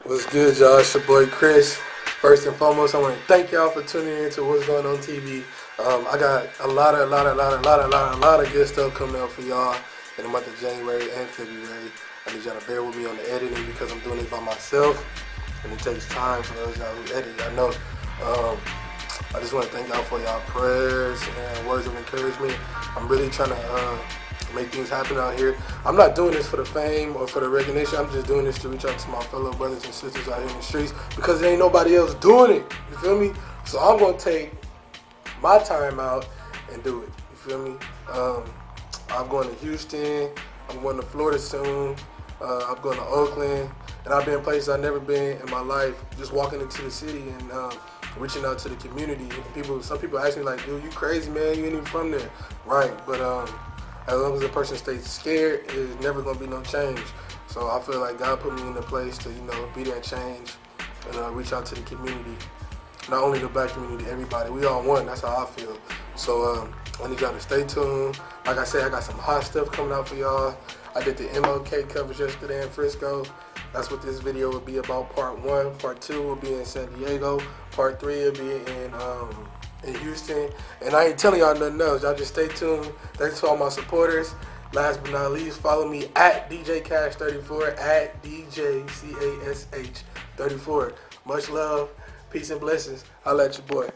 What's good, y'all? It's your boy Chris. First and foremost, I want to thank y'all for tuning in to What's Going On TV. I got a lot of good stuff coming up for y'all in the month of January and February. I need y'all to bear with me on the editing because I'm doing it by myself, and it takes time for those y'all who edit. I know. I just want to thank y'all for y'all prayers and words of encouragement. I'm really trying to make things happen out here. I'm not doing this for the fame or for the recognition. I'm just doing this to reach out to my fellow brothers and sisters out here in the streets because there ain't nobody else doing it. You feel me? So I'm going to take my time out and do it. You feel me? I'm going to Houston. I'm going to Florida soon. I'm going to Oakland. And I've been places I've never been in my life, just walking into the city and reaching out to the community. Some people ask me like, dude, you crazy, man. You ain't even from there. Right, but as long as a person stays scared, there's never gonna be no change. So I feel like God put me in a place to, be that change and reach out to the community. Not only the black community, everybody. We all one. That's how I feel. So I need y'all to stay tuned. Like I said, I got some hot stuff coming out for y'all. I did the MLK coverage yesterday in Frisco. That's what this video will be about. Part 1. Part 2 will be in San Diego. Part 3 will be in Houston. And I ain't telling y'all nothing else. Y'all just stay tuned. Thanks to all my supporters. Last but not least, follow me at DJ Cash34, at DJ CASH34. Much love, peace and blessings. I'll let your boy.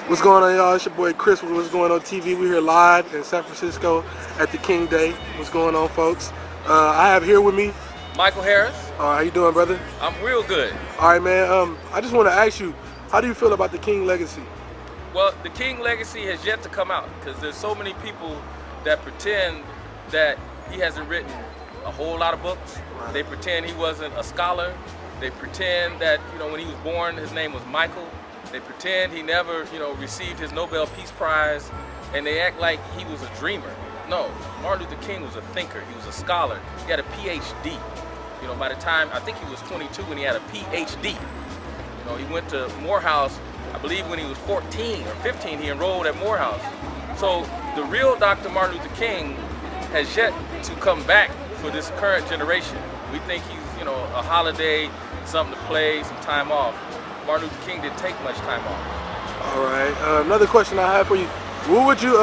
What's going on, y'all? It's your boy Chris with What's Going On TV. We're here live in San Francisco at the King Day. What's going on, folks? I have here with me Michael Harris. How you doing, brother? I'm real good. All right, man. I just want to ask you, how do you feel about the King legacy? Well, the King legacy has yet to come out because there's so many people that pretend that he hasn't written a whole lot of books. Right. They pretend he wasn't a scholar. They pretend that, when he was born, his name was Michael. They pretend he never, received his Nobel Peace Prize, and they act like he was a dreamer. No, Martin Luther King was a thinker. He was a scholar. He had a PhD. By the time, I think he was 22 when he had a PhD. He went to Morehouse, I believe when he was 14 or 15, he enrolled at Morehouse. So the real Dr. Martin Luther King has yet to come back for this current generation. We think he's, a holiday, something to play, some time off. Martin Luther King didn't take much time off. All right. Another question I have for you. What would you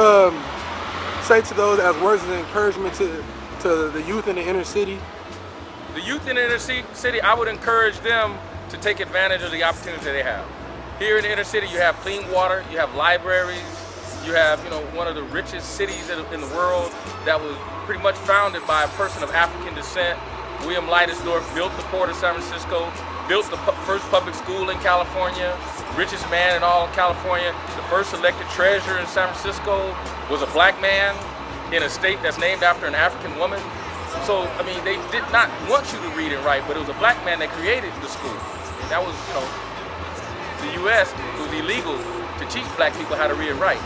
say to those as words of encouragement to the youth in the inner city? The youth in the inner city, I would encourage them to take advantage of the opportunities that they have. Here in the inner city, you have clean water, you have libraries, you have, one of the richest cities in the world that was pretty much founded by a person of African descent. William Leidesdorff built the port of San Francisco, built the first public school in California, richest man in all of California. The first elected treasurer in San Francisco was a black man in a state that's named after an African woman. So, they did not want you to read and write, but it was a black man that created the school. That was, the U.S., it was illegal to teach black people how to read and write.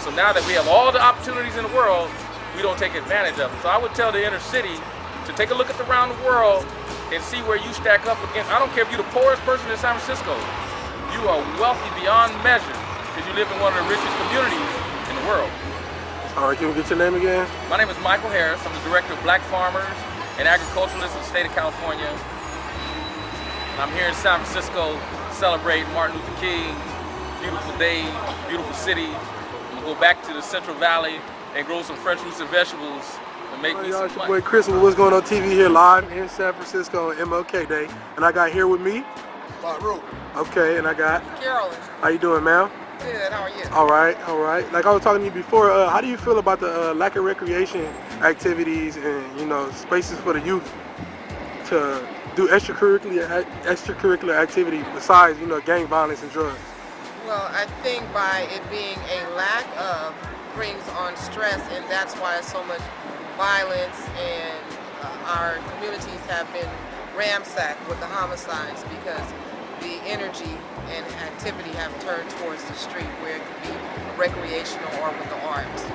So now that we have all the opportunities in the world, we don't take advantage of them. So I would tell the inner city to take a look around the world and see where you stack up against. I don't care if you're the poorest person in San Francisco. You are wealthy beyond measure because you live in one of the richest communities in the world. All right, can we get your name again? My name is Michael Harris. I'm the director of Black Farmers and Agriculturalists in the state of California. I'm here in San Francisco celebrating Martin Luther King. Beautiful day, beautiful city. I'm gonna go back to the Central Valley and grow some fresh fruits and vegetables and make me some money. It's your boy Chris with What's Going On TV here live in San Francisco on MLK Day. And I got here with me. Baruch. Okay, and I got Carolyn. How you doing, ma'am? Good, how are you? All right. Like I was talking to you before, how do you feel about the lack of recreation activities and, spaces for the youth to do extracurricular activity besides, gang violence and drugs? Well, I think by it being a lack of brings on stress, and that's why so much violence and our communities have been ransacked with the homicides because the energy and activity have turned towards the street where it could be recreational or with the arts.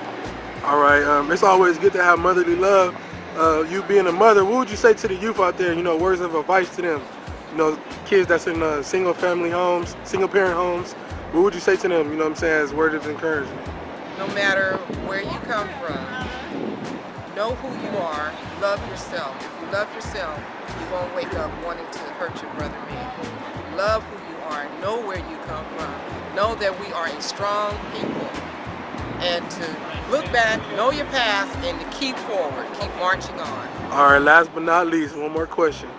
All right, it's always good to have motherly love. You being a mother, what would you say to the youth out there, words of advice to them? Kids that's in single parent homes, what would you say to them, as words of encouragement? No matter where you come from, know who you are, love yourself. If you love yourself, you won't wake up wanting to hurt your brother man. If you love who you are, know where you come from, know that we are a strong people, and to look back, know your past, and to keep forward, keep marching on. All right, last but not least, one more question.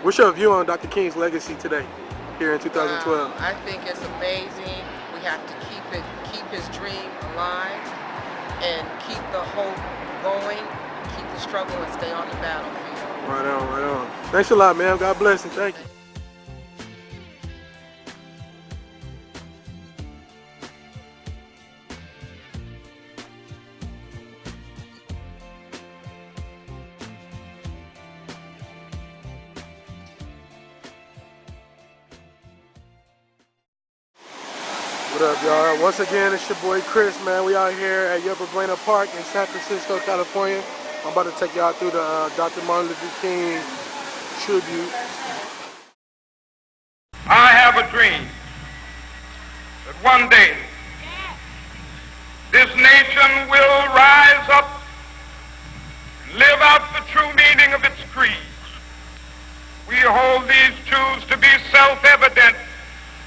What's your view on Dr. King's legacy today, here in 2012? I think it's amazing. We have to keep his dream alive, and keep the hope going, keep the struggle, and stay on the battlefield. Right on, right on. Thanks a lot, man. God bless and thank you. What up, y'all? Once again, it's your boy Chris, man. We out here at Yerba Buena Park in San Francisco, California. I'm about to take y'all through the Dr. Martin Luther King tribute. I have a dream that one day this nation will rise up and live out the true meaning of its creeds. We hold these truths to be self-evident,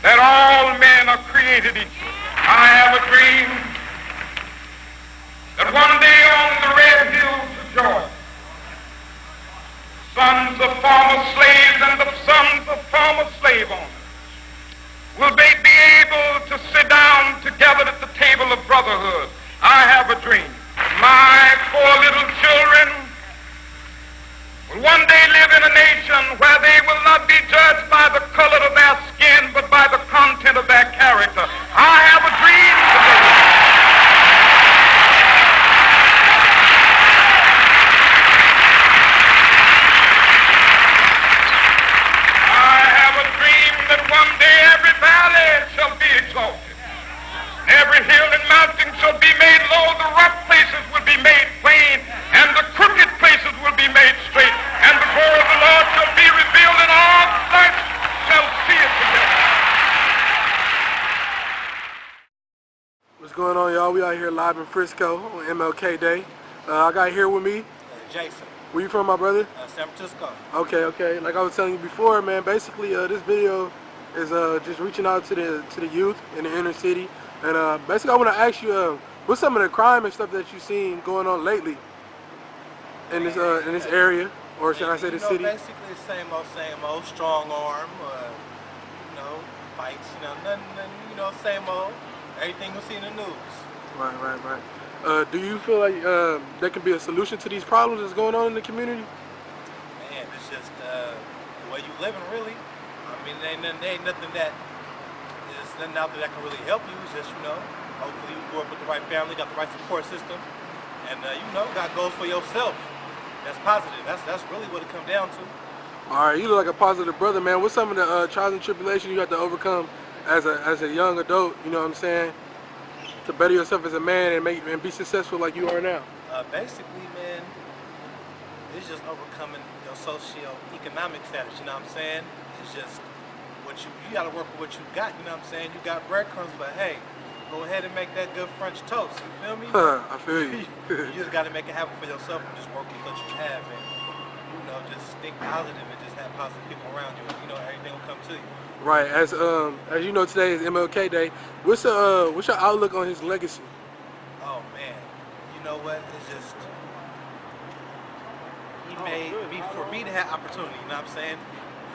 that all men are created equal. I have a dream that one day on the red hills of Georgia, sons of former slaves and the sons of former slave owners will they be able to sit down together at the table of brotherhood. I have a dream. My 4 little children will one day live in a nation where they will not be judged by the color of their skin, but by the content of their character. I have a dream today. I have a dream that one day every valley shall be exalted. Every hill and mountain shall be made low, the rough places will be made plain, and the crooked places will be made straight, and the glory of the Lord shall be revealed, and all flesh shall see it together. What's going on, y'all? We out here live in Frisco on MLK Day. I got here with me. Jason. Where you from, my brother? San Francisco. Okay. Like I was telling you before, man, basically this video is just reaching out to the youth in the inner city. And basically, I want to ask you, what's some of the crime and stuff that you've seen going on lately in this area, or should I say the city? Basically, same old, strong arm, fights, nothing, same old, everything we see in the news. Right. Do you feel like there can be a solution to these problems that's going on in the community? Man, it's just the way you living, really. I mean, there ain't nothing that. There's nothing out there that can really help you. It's just, hopefully you grow up with the right family, got the right support system, and got goals for yourself. That's positive. That's really what it comes down to. All right, you look like a positive brother, man. What's some of the trials and tribulations you have to overcome as a young adult? You know what I'm saying? To better yourself as a man and be successful like you are now. Basically, man, it's just overcoming your socio-economic status. You know what I'm saying? It's just. You got to work with what you got, you know what I'm saying? You got breadcrumbs, but hey, go ahead and make that good French toast, you feel me? I feel you. You just got to make it happen for yourself and just work with what you have and, just think positive and just have positive people around you and, everything will come to you. Right, as you know, today is MLK Day. What's your outlook on his legacy? Oh, man, you know what? It's just, he made me, for me to have opportunity, you know what I'm saying?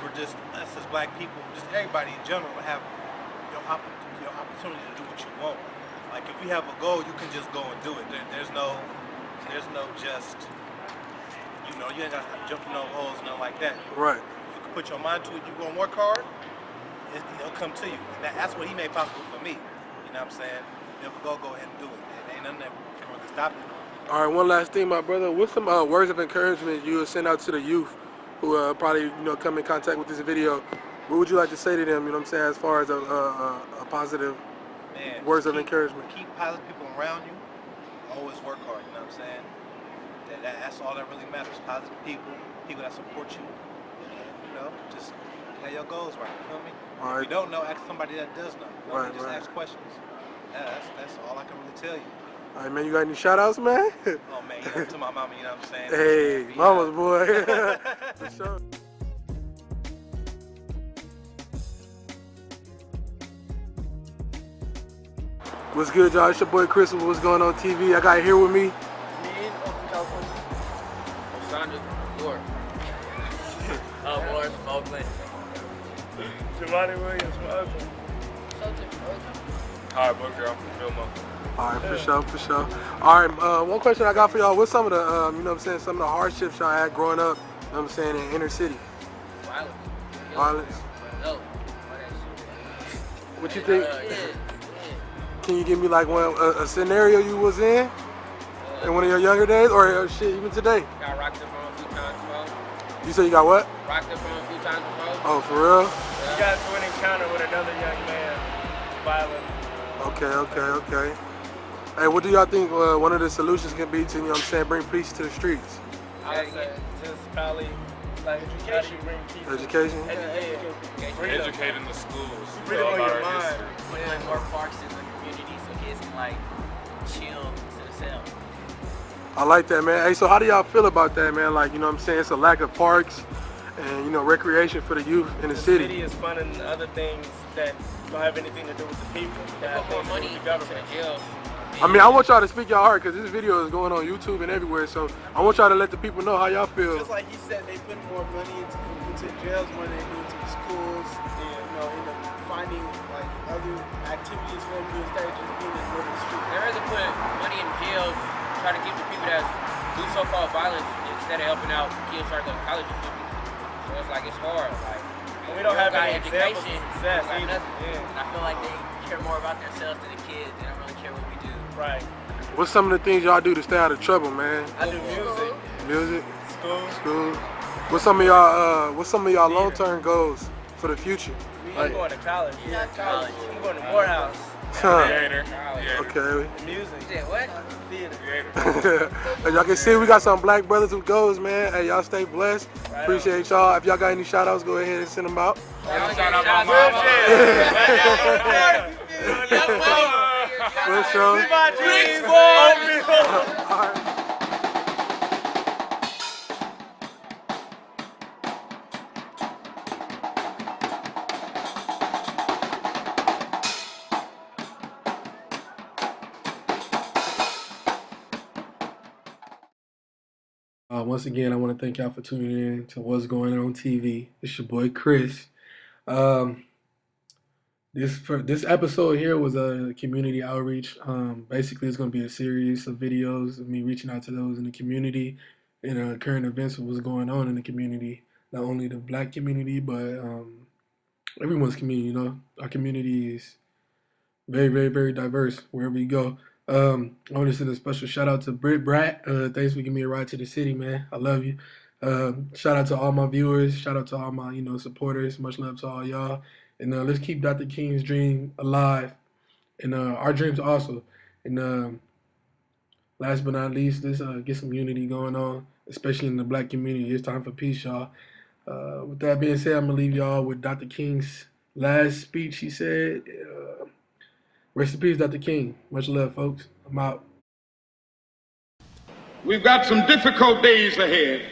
For just us as black people, just everybody in general, to have your opportunity to do what you want. Like if you have a goal, you can just go and do it. There's no just, you ain't got to jump in no holes, nothing like that. Right. If you can put your mind to it, you gonna work hard, it'll come to you. And that's what he made possible for me. You know what I'm saying? If you go ahead and do it. There ain't nothing that can really stop it. All right, one last thing, my brother. What's some words of encouragement you would send out to the youth who probably come in contact with this video? What would you like to say to them, you know what I'm saying, as far as a positive words of encouragement? Keep positive people around you. Always work hard, you know what I'm saying? That's all that really matters. Positive people that support you. And, just have your goals right, you feel me? All right. If you don't know, ask somebody that does know. Right, just right. ask questions. That's all I can really tell you. All right, man, you got any shout-outs, man? Oh man, you know, to my mama, you know what I'm saying? Hey, Yeah. mama's boy. For sure. What's good, y'all? It's your boy Chris with What's Going On TV. I got here with me. Me in Oakland, California. Sandra, York. Morris from Oakland. Javante Williams from Oakland. Hi, Booker. I'm from Philma. All right, for sure. All right, one question I got for y'all. What's some of the, you know what I'm saying, some of the hardships y'all had growing up, you know what I'm saying, in inner city? Violence. No. What you think? Can you give me like a scenario you was in one of your younger days, or shit, even today? Got rocked up on a few times before. You said you got what? Rocked up on a few times before. Oh, for real? You got into an encounter with another young man, violent. Okay. Hey, what do y'all think one of the solutions can be to, you know what I'm saying, bring peace to the streets? I would say just probably like education, bring peace. Education? Educating the schools. Really on your mind. Putting like more parks in the community so kids can like chill to themselves. I like that, man. Hey, so how do y'all feel about that, man? Like, you know what I'm saying, it's a lack of parks and, you know, recreation for the youth in the city. The city is funding other things that don't have anything to do with the people. That have Put more things to do money with the into the government. jail. I mean, I want y'all to speak your heart because this video is going on YouTube and everywhere. So I want y'all to let the people know how y'all feel. Just like he said, they put more money into jails more than they do into the schools. Finding like other activities for them to do instead of just being in the middle of the street. They'd rather put money in jail, try to keep the people that do so-called violence instead of helping out kids trying to go to college or something. So it's like it's hard. Like We don't have got any examples of success got either. nothing. Yeah. And I feel like they care more about themselves than the kids. They don't really care what we do. Right. What's some of the things y'all do to stay out of trouble, man? I do music, Music, school. What's some of y'all long-term goals for the future? I'm going to college. Yeah, college. I'm going to Morehouse. Theater. Okay. Music. You said what? Theater. As y'all can see, we got some black brothers with goals, man. Hey, y'all stay blessed. Right Appreciate y'all. If y'all got any shout outs, go ahead and send them out. Shout out my Real mama. shit. For sure. My jeans, boy. All right. Once again, I want to thank y'all for tuning in to What's Going On TV. It's your boy Chris. This episode here was a community outreach. Basically, it's going to be a series of videos of me reaching out to those in the community and current events of what's going on in the community. Not only the black community, but everyone's community. You know, our community is very, very, very diverse wherever you go. I want to send a special shout out to Britt Bratt. Thanks for giving me a ride to the city, man. I love you. Shout out to all my viewers. Shout out to all my, supporters. Much love to all y'all. And let's keep Dr. King's dream alive. And our dreams also. And last but not least, let's get some unity going on, especially in the black community. It's time for peace, y'all. With that being said, I'm going to leave y'all with Dr. King's last speech. He said, rest in peace, Dr. King. Much love, folks. I'm out. We've got some difficult days ahead,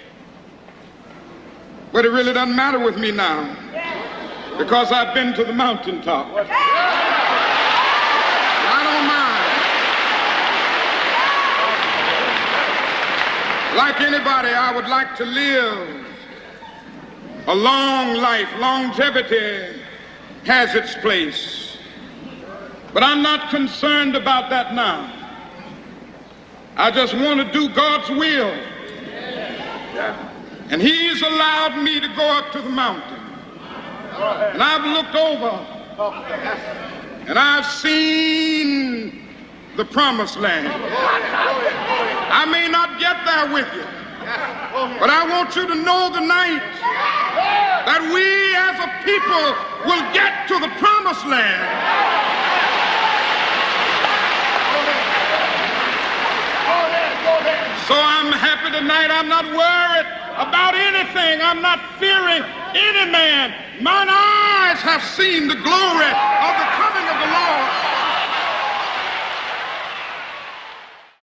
but it really doesn't matter with me now because I've been to the mountaintop. I don't mind. Like anybody, I would like to live a long life. Longevity has its place. But I'm not concerned about that now. I just want to do God's will. And He's allowed me to go up to the mountain. And I've looked over and I've seen the promised land. I may not get there with you, but I want you to know tonight that we as a people will get to the promised land. So I'm happy tonight. I'm not worried about anything. I'm not fearing any man. Mine eyes have seen the glory of the